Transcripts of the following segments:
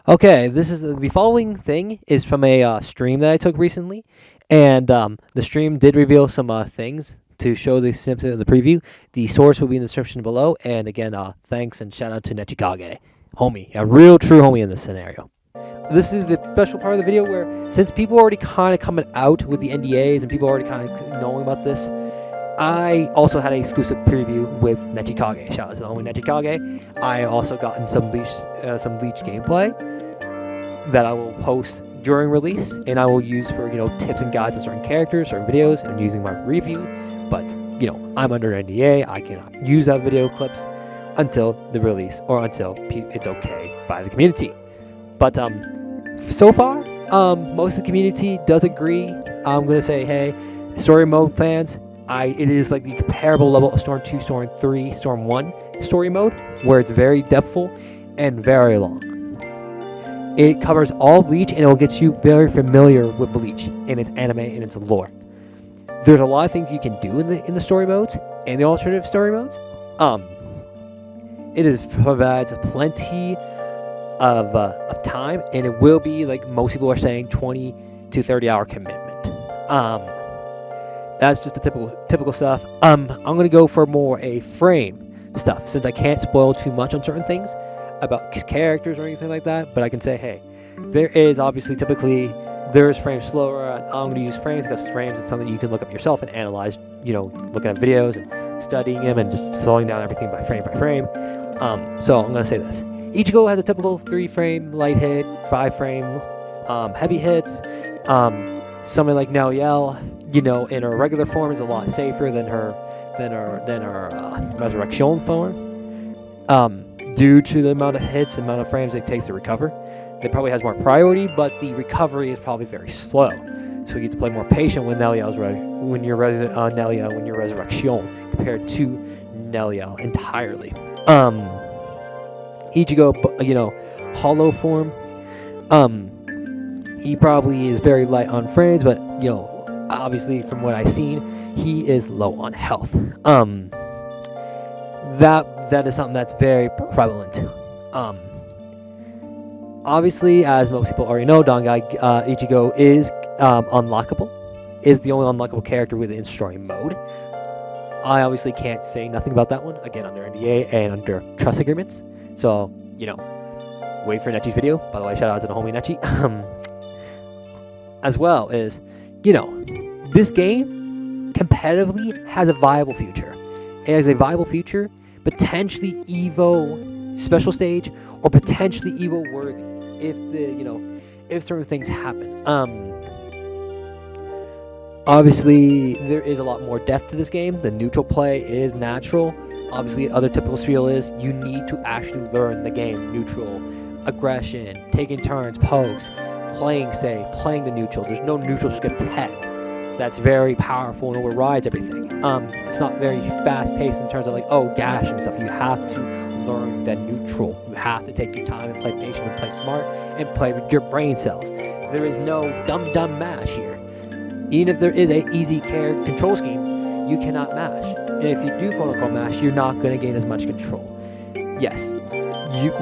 Okay, this is the following thing is from a stream that I took recently, and the stream did reveal some things to show the snippet of the preview. The source will be in the description below, and again, thanks and shout out to NechiKage, homie, a real true homie in this scenario. This is the special part of the video where, since people are already kind of coming out with the NDAs and people are already kind of knowing about this, I also had an exclusive preview with NechiKage. Shout out to the homie NechiKage. I also gotten some Bleach gameplay that I will post during release, and I will use for tips and guides on certain characters, certain videos, and using my review. But I'm under NDA. I cannot use that video clips until the release or until it's okay by the community. But so far, most of the community does agree. I'm gonna say, hey, story mode fans, it is like the comparable level of Storm 2, Storm 3, Storm 1 story mode, where it's very depthful and very long. It covers all Bleach, and it will get you very familiar with Bleach and its anime and its lore. There's a lot of things you can do in the story modes and the alternative story modes. It provides plenty of time, and it will be, like most people are saying, 20 to 30 hour commitment. That's just the typical stuff. I'm gonna go for more a frame stuff, since I can't spoil too much on certain things about characters or anything like that, but I can say, hey, there is obviously there's frames slower. I'm going to use frames because frames is something you can look up yourself and analyze, looking at videos and studying them and just slowing down everything by frame. So I'm going to say this. Ichigo has a typical 3-frame light hit, 5-frame heavy hits. Something like Neliel, in her regular form is a lot safer than her resurrection form. Due to the amount of hits, the amount of frames it takes to recover. It probably has more priority, but the recovery is probably very slow. So you get to play more patient with Neliel's when you're resurrection compared to Neliel entirely. Ichigo, hollow form. He probably is very light on frames, but obviously from what I've seen, he is low on health. That is something that's very prevalent. Obviously, as most people already know, Bankai Ichigo is unlockable. Is the only unlockable character within story mode. I obviously can't say nothing about that one, again, under NDA and under trust agreements. So, wait for Nechi's video. By the way, shout out to the homie Nechi. As well as, this game competitively has a viable future. It has a viable future, potentially Evo special stage, or potentially Evo worthy if certain things happen. Obviously, there is a lot more depth to this game. The neutral play is natural. Obviously, other typical spiel is you need to actually learn the game. Neutral, aggression, taking turns, pokes, playing safe, playing the neutral. There's no neutral script tech that's very powerful and overrides everything. It's not very fast-paced in terms of dash and stuff. You have to learn the neutral. You have to take your time and play patient and play smart and play with your brain cells. There is no dumb mash here. Even if there is a easy control scheme, you cannot mash. And if you do quote-unquote mash, you're not going to gain as much control. Yes,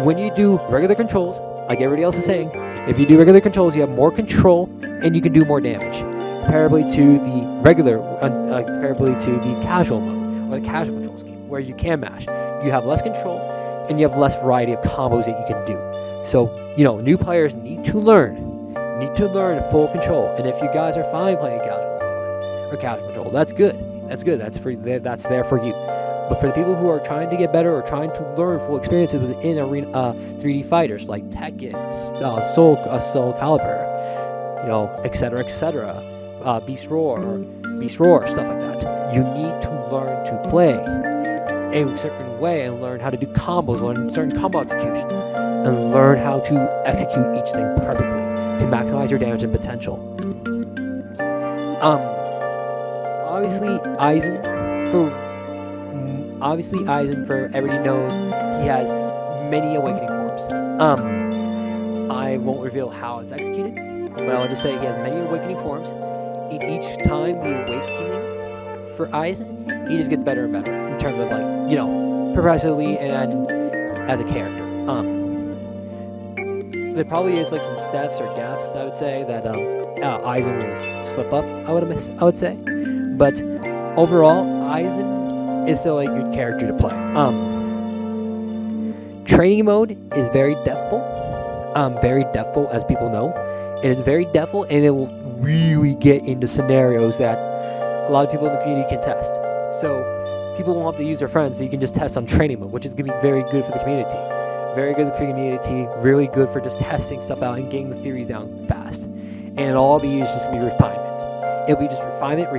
when you do regular controls, like everybody else is saying, if you do regular controls, you have more control and you can do more damage. Comparably to the casual mode, or the casual control scheme, where you can mash. You have less control, and you have less variety of combos that you can do. So, new players need to learn full control. And if you guys are fine playing casual mode, or casual control, that's good. That's there for you. But for the people who are trying to get better or trying to learn full experiences within arena 3D fighters like Tekken, Soul Calibur, etc., Beast Roar, stuff like that. You need to learn to play a certain way and learn how to do combos, learn certain combo executions, and learn how to execute each thing perfectly to maximize your damage and potential. Obviously Aizen, for everybody knows, he has many awakening forms. I won't reveal how it's executed, but I'll just say he has many awakening forms. And each time the awakening for Aizen, he just gets better and better in terms of progressively and as a character. there probably is like some steps or gaps, I would say, that Aizen will slip up. I would say, but overall, Aizen is still a good character to play. Training mode is very depthful, as people know. It is very depthful, and it will really get into scenarios that a lot of people in the community can test. So people won't have to use their friends, so you can just test on training mode, which is going to be very good for the community. Very good for the community, really good for just testing stuff out and getting the theories down fast. And it'll all be just going to be refinement. It'll be just refinement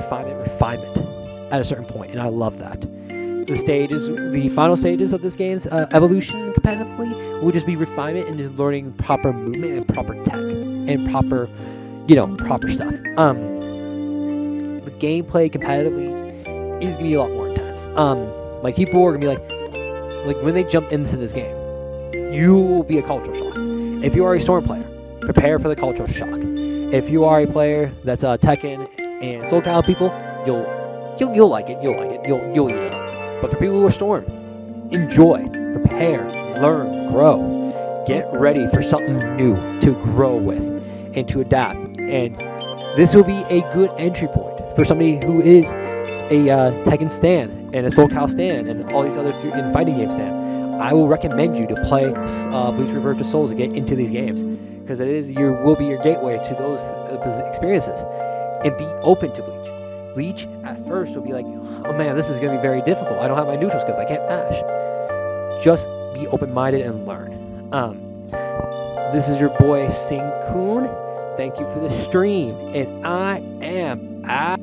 at a certain point, and I love that. The final stages of this game's evolution competitively will just be refinement and just learning proper movement and proper tech and proper stuff. The gameplay competitively is gonna be a lot more intense. Like people are gonna be like when they jump into this game, you will be a cultural shock. If you are a Storm player, prepare for the cultural shock. If you are a player that's Tekken and Soul Calibur people, you'll like it. You'll eat it up. But for people who are Storm, enjoy, prepare, learn, grow. Get ready for something new to grow with and to adapt. And this will be a good entry point for somebody who is a Tekken stan and a Soul Calibur stan and all these other fighting game stan. I will recommend you to play Bleach Rebirth of Souls to get into these games, because will be your gateway to those experiences. And be open to Bleach. Bleach at first will be like, oh man, this is going to be very difficult. I don't have my neutral skills. I can't mash. Just be open-minded and learn. This is your boy Sing Kun. Thank you for the stream, and I am out.